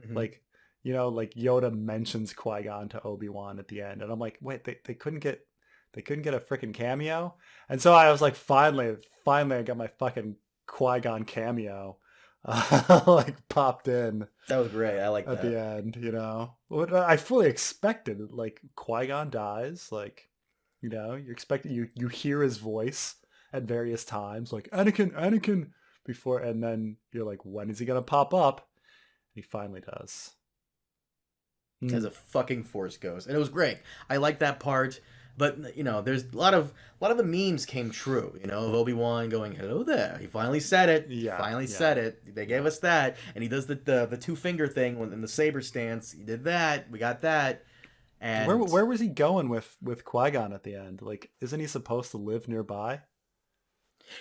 Speaker 1: mhm.
Speaker 2: Like, like Yoda mentions Qui-Gon to Obi-Wan at the end, and I'm like, wait, they couldn't get a freaking cameo, and so I was like, finally, I got my fucking Qui-Gon cameo, like popped in
Speaker 1: That was great. I like
Speaker 2: at
Speaker 1: that.
Speaker 2: the end. What I fully expected, like Qui-Gon dies, like you expect you hear his voice at various times, like Anakin, before, and then you're like, when is he gonna pop up? He finally does.
Speaker 1: As
Speaker 2: Mm.
Speaker 1: a fucking Force ghost, and it was great. I like that part, but there's a lot of the memes came true. Of Obi-Wan going, "Hello there." He finally said it. He
Speaker 2: Yeah,
Speaker 1: finally
Speaker 2: yeah,
Speaker 1: said it. They gave
Speaker 2: yeah.
Speaker 1: us that, and he does the two finger thing when in the saber stance. He did that. We got that, and
Speaker 2: Where was he going with Qui-Gon at the end? Like, isn't he supposed to live nearby?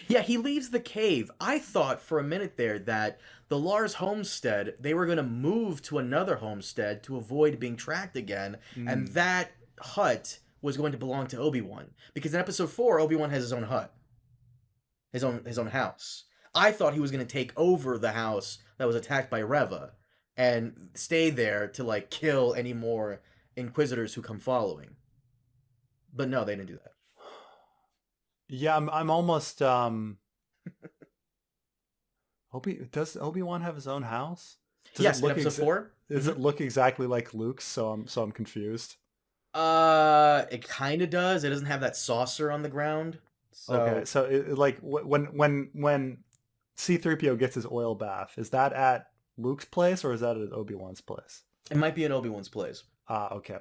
Speaker 1: yeah, he leaves the cave. I thought for a minute there that the Lars homestead, they were going to move to another homestead to avoid being tracked again, and
Speaker 2: Mm.
Speaker 1: that hut was going to belong to Obi-Wan. Because in episode 4, Obi-Wan has his own hut, his own house. I thought he was going to take over the house that was attacked by Reva and stay there to like kill any more Inquisitors who come following. But no, they didn't do that.
Speaker 2: Yeah, I'm almost does Obi-Wan have his own house? Does it
Speaker 1: Yes, in
Speaker 2: look
Speaker 1: episode 4.
Speaker 2: does it look exactly like Luke's? So I'm confused.
Speaker 1: It kind of does. It doesn't have that saucer on the ground.
Speaker 2: Okay,
Speaker 1: So
Speaker 2: so like when C-3PO gets his oil bath, is that at Luke's place or is that at Obi-Wan's place?
Speaker 1: it might be in Obi-Wan's place.
Speaker 2: Ah, okay.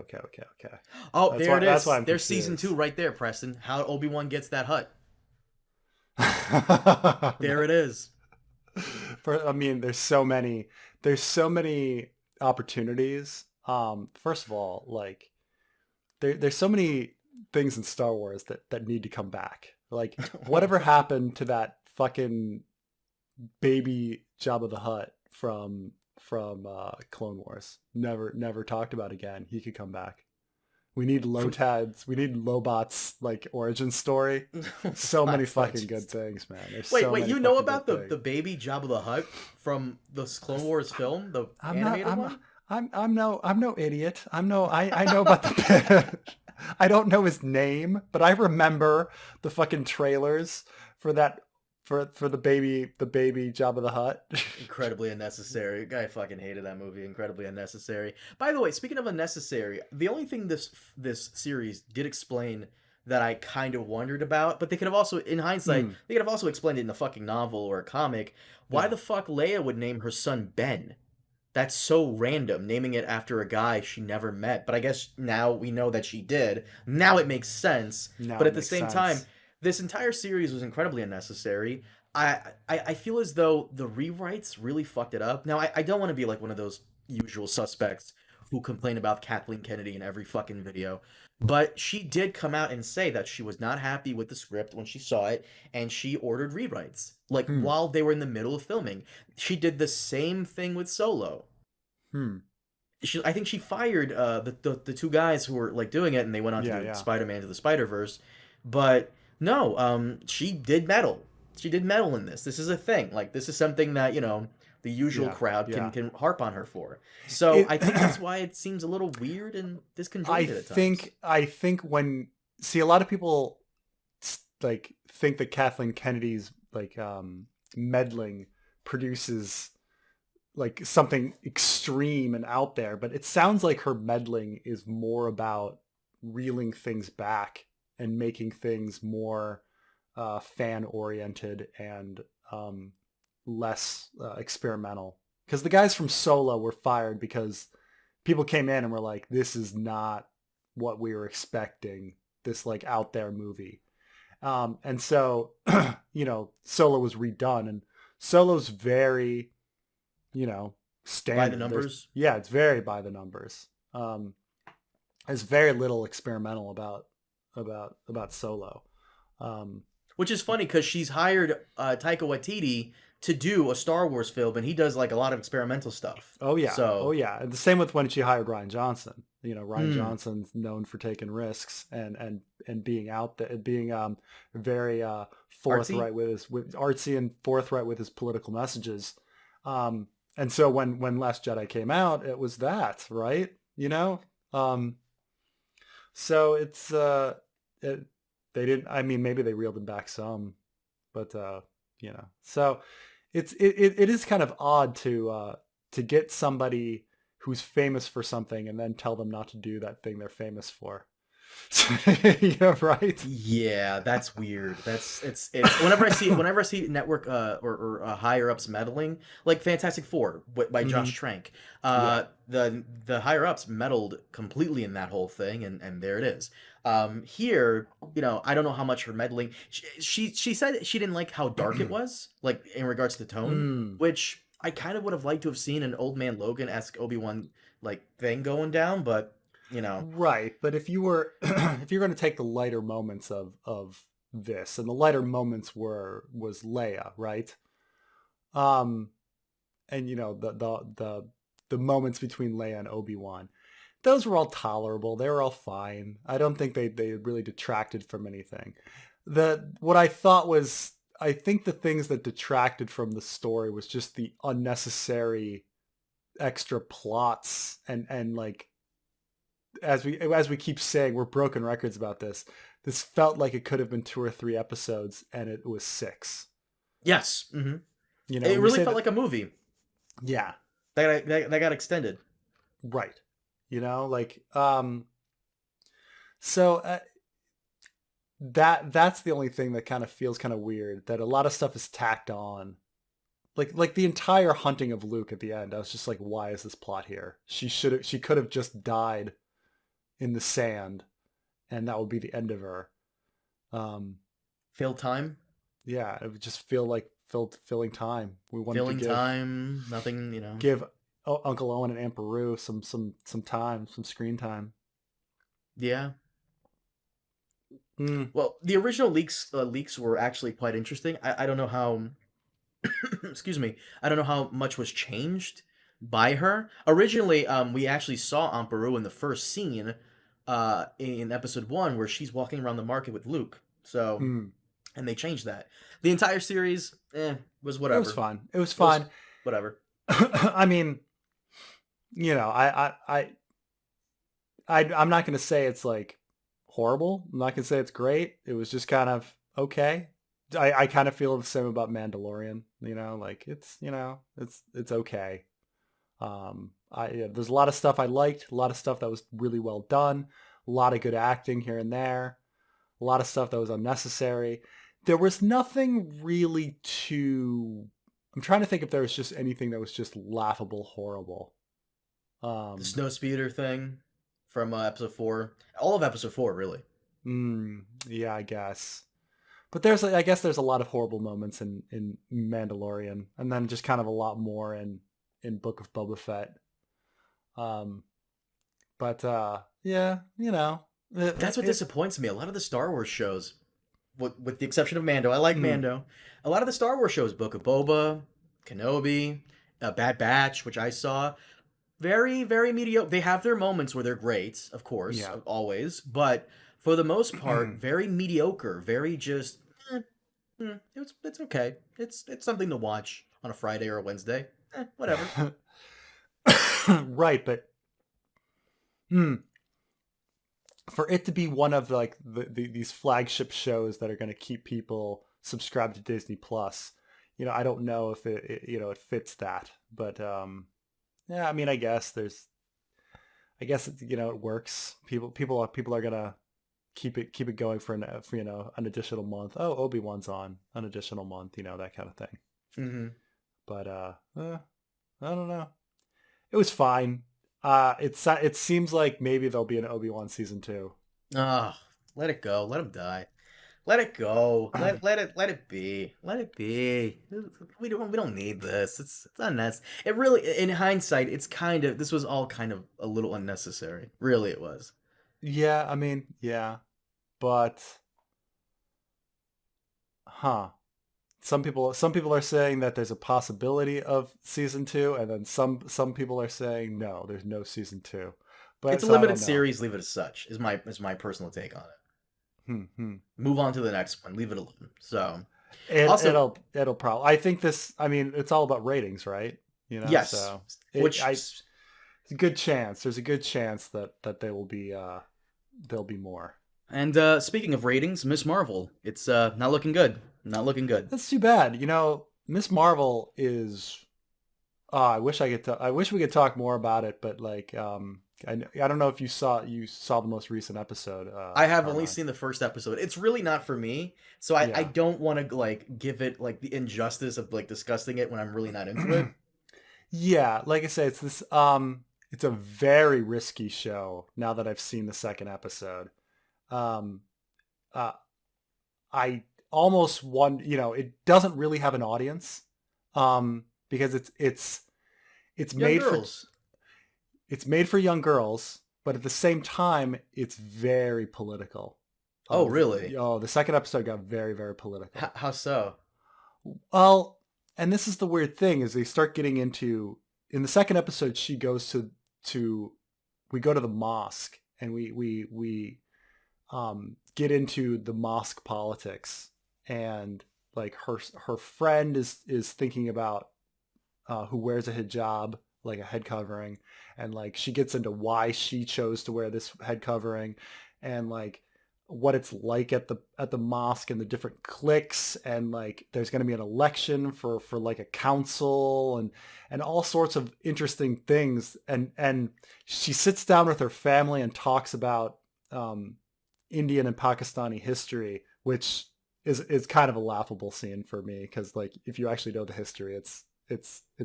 Speaker 1: Oh, there it
Speaker 2: That's why
Speaker 1: is.
Speaker 2: I'm
Speaker 1: There's season 2
Speaker 2: confused.
Speaker 1: right there, Preston. How Obi-Wan gets that hut. There
Speaker 2: No.
Speaker 1: it is.
Speaker 2: I mean, there's so many opportunities. First of all, like there's so many things in Star Wars that need to come back. Like whatever happened to that fucking baby Jabba the Hutt from Clone Wars? Never talked about again. He could come back. We need
Speaker 1: From
Speaker 2: Lotad's. We need Lobot's like origin story. So many
Speaker 1: Bot's
Speaker 2: fucking good
Speaker 1: Legends.
Speaker 2: things, man. There's
Speaker 1: Wait,
Speaker 2: so
Speaker 1: wait,
Speaker 2: many
Speaker 1: you know
Speaker 2: fucking
Speaker 1: about
Speaker 2: good
Speaker 1: the
Speaker 2: things.
Speaker 1: baby Jabba the Hutt from the Clone Wars film, the
Speaker 2: I'm not.
Speaker 1: animated one?
Speaker 2: I'm no idiot. I know about the. I don't know his name, but I remember the fucking trailers for that for the baby Jabba the Hutt.
Speaker 1: Incredibly unnecessary. Guy fucking hated that movie. Incredibly unnecessary. By the way, speaking of unnecessary, the only thing this series did explain that I kind of wondered about, but they could have also, in hindsight,
Speaker 2: Hmm.
Speaker 1: they could have also explained it in a fucking novel or a comic. Why
Speaker 2: Yeah.
Speaker 1: the fuck Leia would name her son Ben? That's so random, naming it after a guy she never met. But I guess now we know that she did. Now it makes sense.
Speaker 2: Now
Speaker 1: But
Speaker 2: it
Speaker 1: at the
Speaker 2: makes
Speaker 1: same time,
Speaker 2: sense.
Speaker 1: this entire series was incredibly unnecessary. I feel as though the rewrites really fucked it up. Now I don't want to be like one of those usual suspects who complain about Kathleen Kennedy in every fucking video. But she did come out and say that she was not happy with the script when she saw it, and she ordered rewrites. Like
Speaker 2: Hmm.
Speaker 1: while they were in the middle of filming, she did the same thing with Solo.
Speaker 2: Hmm.
Speaker 1: I think she fired the two guys who were like doing it, and they went on to
Speaker 2: Yeah,
Speaker 1: do
Speaker 2: yeah.
Speaker 1: Spider-Man to the Spider-Verse. But no, she did meddle. She did meddle in this. This is a thing. Like this is something that the usual
Speaker 2: Yeah,
Speaker 1: crowd can
Speaker 2: yeah.
Speaker 1: can harp on her for. So
Speaker 2: It
Speaker 1: I think that's why it seems a little weird and
Speaker 2: I
Speaker 1: disconjointed at times.
Speaker 2: think I think when see a lot of people like think that Kathleen Kennedy's like meddling produces like something extreme and out there, but it sounds like her meddling is more about reeling things back and making things more fan oriented and less experimental. Because the guys from Solo were fired because people came in and were like, "This is not what we were expecting. This like out there movie." And so, Solo was redone, and Solo's very,
Speaker 1: By the
Speaker 2: standard.
Speaker 1: numbers.
Speaker 2: It's very by the numbers. There's very little experimental about Solo. Um,
Speaker 1: Which is funny because she's hired Taika Waititi to do a Star Wars film, and he does like a lot of experimental stuff.
Speaker 2: oh yeah, oh
Speaker 1: So,
Speaker 2: yeah. And the same with when she hired Ryan Johnson. Ryan
Speaker 1: hmm,
Speaker 2: Johnson's known for taking risks and being out there, being very
Speaker 1: artsy.
Speaker 2: forthright with artsy and forthright with his political messages. And so when Last Jedi came out, it was that, right? Um, so it, they didn't. I mean, maybe they reeled him back some, but so it is kind of odd to get somebody who's famous for something and then tell them not to do that thing they're famous for. Yeah, right.
Speaker 1: Yeah, that's weird. It's whenever I see network or higher ups meddling, like Fantastic Four by
Speaker 2: Hmm.
Speaker 1: Josh Trank,
Speaker 2: Yeah.
Speaker 1: the higher ups meddled completely in that whole thing, and there it is. Here, I don't know how much her meddling. She said she didn't like how dark it was, like in regards to tone,
Speaker 2: Mm.
Speaker 1: which I kind of would have liked to have seen an Old Man Logan-esque Obi-Wan like thing going down, but you know.
Speaker 2: Right, but if you were if you're going to take the lighter moments of this, and the lighter moments was Leia, right? Um, and the moments between Leia and Obi-Wan, those were all tolerable. They were all fine. I don't think they really detracted from anything. What I thought was, I think the things that detracted from the story was just the unnecessary extra plots and like as we keep saying, we're broken records about this. This felt like it could have been 2 or 3 episodes, and it was 6.
Speaker 1: Yes. It
Speaker 2: We
Speaker 1: really
Speaker 2: say
Speaker 1: felt
Speaker 2: that,
Speaker 1: like a movie
Speaker 2: yeah,
Speaker 1: that got extended.
Speaker 2: right. Like so that's the only thing that kind of feels kind of weird. That a lot of stuff is tacked on. Like the entire hunting of Luke at the end. I was just like, why is this plot here? She could have just died in the sand, and that would be the end of her. Um,
Speaker 1: Fill time,
Speaker 2: yeah, it would just feel like filling time. We wanted to
Speaker 1: filling time, nothing.
Speaker 2: give Uncle Owen and Aunt Beru some time, some screen time.
Speaker 1: Yeah.
Speaker 2: Mm,
Speaker 1: Well, the original leaks were actually quite interesting. I don't know how excuse me. I don't know how much was changed by her. Originally, we actually saw Aunt Beru in the first scene in episode 1 where she's walking around the market with Luke. So,
Speaker 2: mm.
Speaker 1: and they changed that. The entire series was
Speaker 2: It was
Speaker 1: whatever.
Speaker 2: fun. It was
Speaker 1: It was
Speaker 2: fun.
Speaker 1: whatever.
Speaker 2: I mean, I'm not going to say it's like horrible. I'm not going to say it's great. It was just kind of okay. I kind of feel the same about Mandalorian. Like it's okay. There's a lot of stuff I liked, a lot of stuff that was really well done, a lot of good acting here and there, a lot of stuff that was unnecessary. There was nothing really too. I'm trying to think if there was just anything that was just laughable, horrible.
Speaker 1: The
Speaker 2: Um,
Speaker 1: snow speeder thing from episode 4. All of episode 4, really.
Speaker 2: yeah, I guess. But I guess there's a lot of horrible moments in Mandalorian, and then just kind of a lot more in Book of Boba Fett. Um, but yeah,
Speaker 1: That's what disappoints me. A lot of the Star Wars shows, with the exception of Mando, I like
Speaker 2: Mm,
Speaker 1: Mando. A lot of the Star Wars shows, Book of Boba, Kenobi, Bad Batch, which I saw, very, very mediocre. They have their moments where they're great, of course,
Speaker 2: yeah.
Speaker 1: always, but for the most part, very mediocre. Very just, it's okay. It's something to watch on a Friday or a Wednesday. Whatever.
Speaker 2: Right, but hmm, for it to be one of like these flagship shows that are going to keep people subscribed to Disney Plus, I don't know if it fits that. But yeah, I mean, I guess it works. People are gonna keep it going for an additional month. Oh, Obi-Wan's on an additional month, that kind of thing.
Speaker 1: Mm-hmm.
Speaker 2: But I don't know. It was fine. It seems like maybe there'll be an Obi-Wan season 2.
Speaker 1: Ah, let it go. Let him die. Let it go. Let it be. Let it be. We don't need this. It's unnecessary. It really, in hindsight, this was all kind of a little unnecessary. Really, it was.
Speaker 2: Yeah, I mean, yeah, but huh. Some people are saying that there's a possibility of season 2, and then some people are saying no, there's no season 2. But
Speaker 1: It's a
Speaker 2: so I
Speaker 1: limited
Speaker 2: don't know.
Speaker 1: series. Leave it as such. Is my personal take on it.
Speaker 2: Hmm. Hmm.
Speaker 1: Move on to the next one. Leave it alone. So,
Speaker 2: It,
Speaker 1: also,
Speaker 2: it'll probably. I think this. I mean, it's all about ratings, right?
Speaker 1: yes,
Speaker 2: So
Speaker 1: which
Speaker 2: it's a good chance. There's a good chance that they will be. There'll be more.
Speaker 1: and speaking of ratings, Miss Marvel. It's not looking good. Not looking good.
Speaker 2: That's too bad. Miss Marvel is. I wish I wish we could talk more about it, but like, I don't know if you saw the most recent episode,
Speaker 1: I have only
Speaker 2: Carmine.
Speaker 1: seen the first episode. It's really not for me, so I
Speaker 2: Yeah.
Speaker 1: don't want to like give it like the injustice of like discussing it when I'm really not into it.
Speaker 2: Yeah, like I say, it's a very risky show now that I've seen the second episode. Um, uh, I almost want, it doesn't really have an audience, because it's
Speaker 1: Young
Speaker 2: made for
Speaker 1: girls.
Speaker 2: it's made for young girls, but at the same time, it's very political.
Speaker 1: Oh, really?
Speaker 2: The second episode got very, very political.
Speaker 1: How so?
Speaker 2: Well, and this is the weird thing is they start getting into in the second episode. She goes to we go to the mosque and we get into the mosque politics, and like her friend is thinking about who wears a hijab, like a head covering, and like she gets into why she chose to wear this head covering, and like what it's like at the mosque and the different cliques, and like there's going to be an election for like a council, and all sorts of interesting things, and she sits down with her family and talks about um, Indian and Pakistani history, which is kind of a laughable scene for me because like if you actually know the history, it's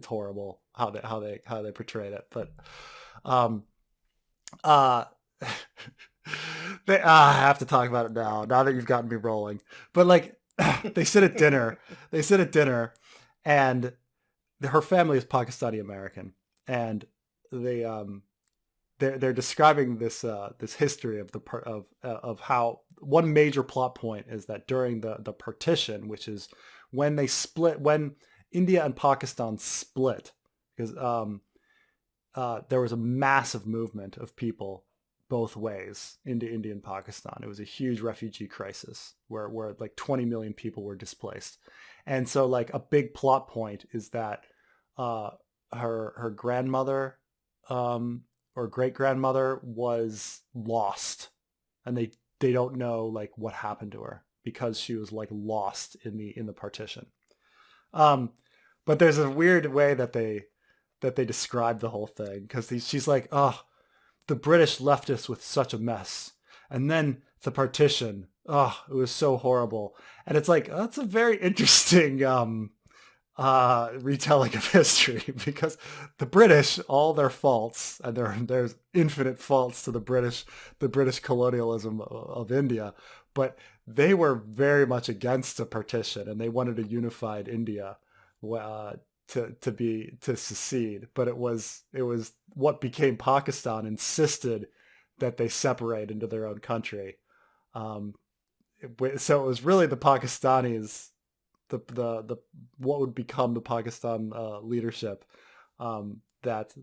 Speaker 2: horrible how they portrayed it. But um uh I have to talk about it now that you've gotten me rolling. But like they sit at dinner, and her family is Pakistani American, and they they're describing this history of of how one major plot point is that during the partition, which is when India and Pakistan split, because there was a massive movement of people both ways into India and Pakistan. It was a huge refugee crisis where like 20 million people were displaced. And so like a big plot point is that uh, her grandmother or great grandmother was lost, and they don't know like what happened to her because she was like lost in the partition. Um, but there's a weird way that they describe the whole thing because she's like, oh, the British left us with such a mess, and then the partition. Oh, it was so horrible. And it's like that's a very interesting retelling of history because the British, all their faults, and there's infinite faults to the British colonialism of India, but they were very much against a partition and they wanted a unified India to secede. But it was what became Pakistan insisted that they separate into their own country. Um, so it was really the Pakistanis, the what would become the Pakistan leadership, that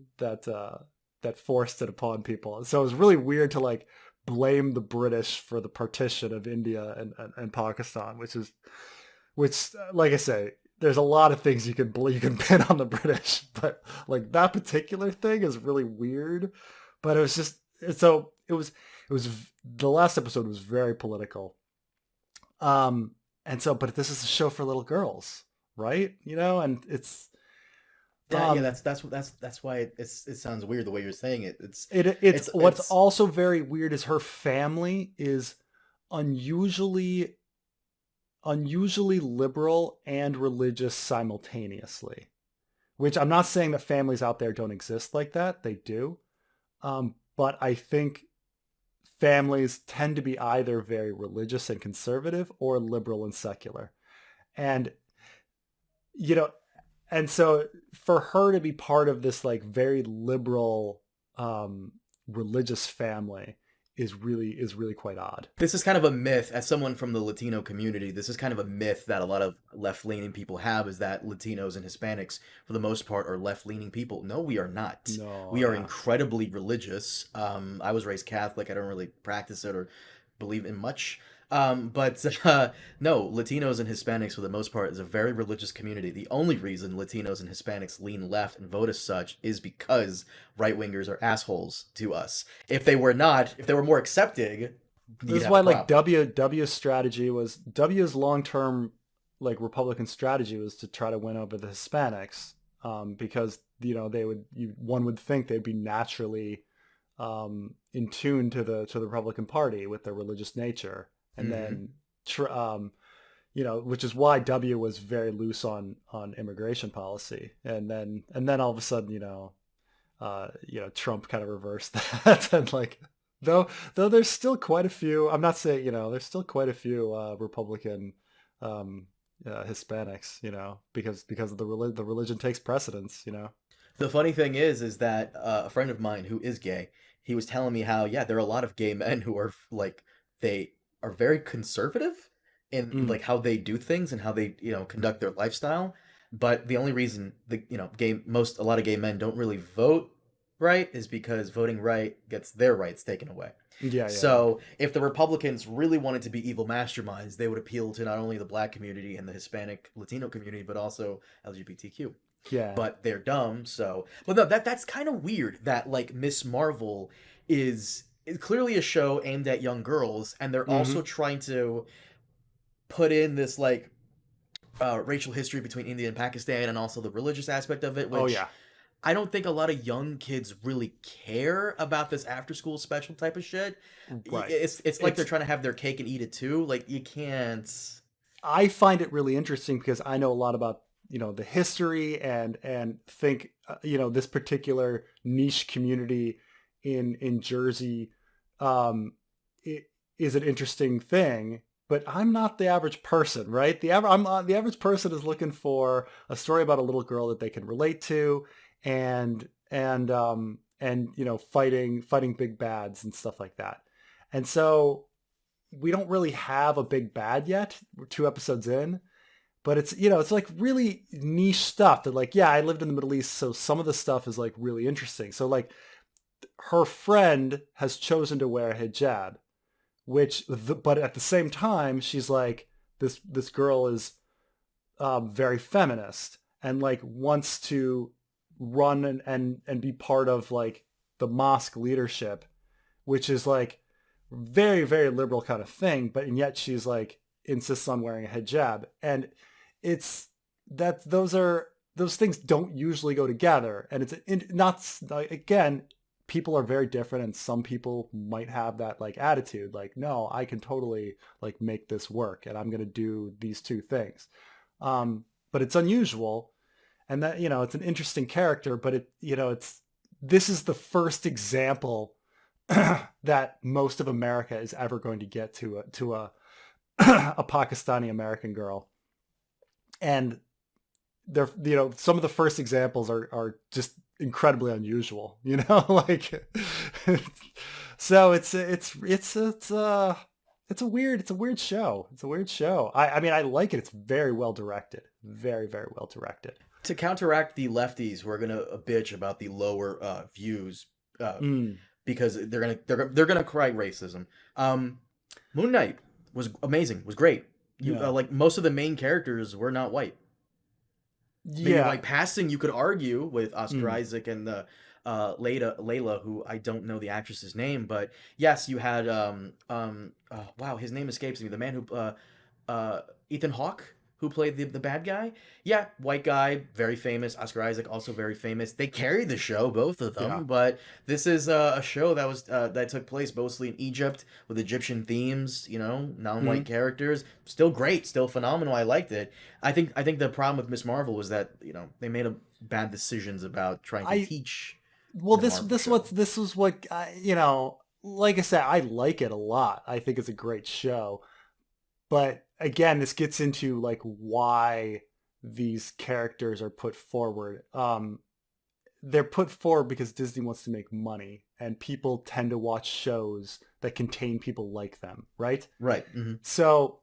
Speaker 2: that forced it upon people. So it was really weird to like blame the British for the partition of India and Pakistan, which like I say, there's a lot of things you can pin on the British, but like that particular thing is really weird. But it was just so it was the last episode was very political. And so, but this is a show for little girls, right? You know, and it's
Speaker 1: Yeah,
Speaker 2: um
Speaker 1: that's why it sounds weird the way you're saying it.
Speaker 2: it's what's
Speaker 1: It's
Speaker 2: also very weird is her family is unusually unusually liberal and religious simultaneously. Which I'm not saying that families out there don't exist like that. They do. But I think families tend to be either very religious and conservative or liberal and secular. And, you know, and so for her to be part of this like very liberal religious family is really quite odd.
Speaker 1: This is kind of a myth. As someone from the Latino community, this is kind of a myth that a lot of left-leaning people have, is that Latinos and Hispanics for the most part are left-leaning people. No, we are not.
Speaker 2: No,
Speaker 1: We are
Speaker 2: yeah.
Speaker 1: incredibly religious. I was raised Catholic. I don't really practice it or believe in much. But no, Latinos and Hispanics for the most part is a very religious community. The only reason Latinos and Hispanics lean left and vote as such is because right wingers are assholes to us. If they were not, if they were more accepting,
Speaker 2: This
Speaker 1: you'd
Speaker 2: is
Speaker 1: have a
Speaker 2: why like
Speaker 1: problem.
Speaker 2: W's strategy was W's long-term like Republican strategy was to try to win over the Hispanics, because you know one would think they'd be naturally in tune to the Republican Party with their religious nature, and
Speaker 1: Hmm.
Speaker 2: then you know, which is why W was very loose on immigration policy, and then all of a sudden you know, Trump kind of reversed that. And like though there's still quite a few, I'm not saying, you know, there's still quite a few Republican um Hispanics, you know, because of the religion takes precedence, you know.
Speaker 1: The funny thing is that a friend of mine who is gay, he was telling me how, yeah, there are a lot of gay men who are like, they are very conservative in
Speaker 2: Mm.
Speaker 1: like how they do things and how they, conduct their lifestyle. But the only reason a lot of gay men don't really vote right is because voting right gets their rights taken away.
Speaker 2: Yeah, yeah,
Speaker 1: So if the Republicans really wanted to be evil masterminds, they would appeal to not only the black community and the Hispanic Latino community, but also LGBTQ.
Speaker 2: yeah.
Speaker 1: But they're dumb. So, but no, that's kind of weird that like Miss Marvel is clearly a show aimed at young girls, and they're
Speaker 2: Hmm.
Speaker 1: also trying to put in this like racial history between India and Pakistan, and also the religious aspect of it,
Speaker 2: Oh
Speaker 1: which
Speaker 2: yeah.
Speaker 1: I don't think a lot of young kids really care about this after school special type of shit.
Speaker 2: Right.
Speaker 1: It's like they're
Speaker 2: It's
Speaker 1: trying to have their cake and eat it too. Like you can't.
Speaker 2: I find it really interesting because I know a lot about, you know, the history and think you know, this particular niche community in Jersey it is an interesting thing, but I'm not the average person, right? The average person is looking for a story about a little girl that they can relate to, and you know, fighting big bads and stuff like that. And so we don't really have a big bad yet. We're 2 episodes in, but it's, you know, it's like really niche stuff that like, yeah, I lived in the Middle East, so some of the stuff is like really interesting. So like her friend has chosen to wear a hijab, but at the same time, she's like, this girl is very feminist and like wants to run and be part of like the mosque leadership, which is like very, very liberal kind of thing, but and yet she's like insists on wearing a hijab. And it's that those things don't usually go together. And it's not, again, people are very different, and some people might have that like attitude, like, no, I can totally like make this work and I'm going to do these two things. But it's unusual, and that, you know, it's an interesting character, but it, you know, this is the first example that most of America is ever going to get to a a Pakistani American girl. And they're, you know, some of the first examples are just incredibly unusual, you know, like So it's a weird show. It's a weird show. I mean, I like it. It's very well directed. Very, very well directed.
Speaker 1: To counteract the lefties who are gonna bitch about the lower views, uh,
Speaker 2: Mm,
Speaker 1: because they're gonna cry racism. Um, Moon Knight was amazing. Was great. You
Speaker 2: yeah.
Speaker 1: like most of the main characters were not white. Maybe
Speaker 2: Yeah.
Speaker 1: white passing you could argue with Oscar
Speaker 2: Mm,
Speaker 1: Isaac and the Layla, who I don't know the actress's name, but yes, you had wow, his name escapes me. The man who Ethan Hawke, who played the bad guy. Yeah, white guy, very famous. Oscar Isaac, also very famous. They carried the show, both of
Speaker 2: yeah.
Speaker 1: them. But this is a show that was that took place mostly in Egypt with Egyptian themes. You know, non-white
Speaker 2: Mm.
Speaker 1: characters. Still great, still phenomenal. I liked it. I think the problem with Miss Marvel was that they made bad decisions about trying to
Speaker 2: I
Speaker 1: teach
Speaker 2: well,
Speaker 1: the Marvel show.
Speaker 2: this was what you know. Like I said, I like it a lot. I think it's a great show. But again, this gets into like why these characters are put forward. They're put forward because Disney wants to make money, and people tend to watch shows that contain people like them, right?
Speaker 1: Right. Hmm.
Speaker 2: So,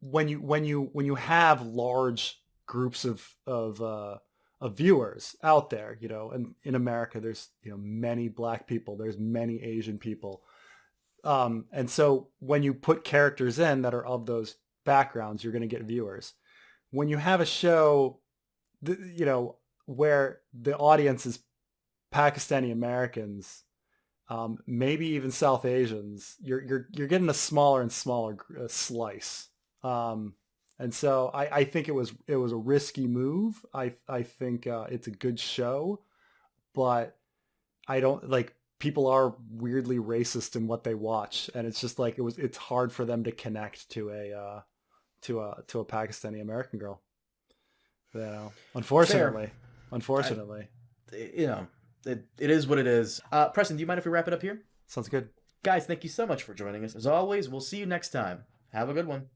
Speaker 2: when you have large groups of viewers out there, and in America, there's many black people, there's many Asian people, and so when you put characters in that are of those backgrounds, you're going to get viewers. When you have a show, where the audience is Pakistani Americans, maybe even South Asians, you're getting a smaller and smaller slice. And so I think it was a risky move. I think it's a good show, but I don't like people are weirdly racist in what they watch, and it's just like it's hard for them to connect to a Pakistani American girl.
Speaker 1: Fair.
Speaker 2: Unfortunately,
Speaker 1: I,
Speaker 2: unfortunately.
Speaker 1: you know, it is what it is. Preston, do you mind if we wrap it up here?
Speaker 2: Sounds good.
Speaker 1: Guys, thank you so much for joining us. As always, we'll see you next time. Have a good one.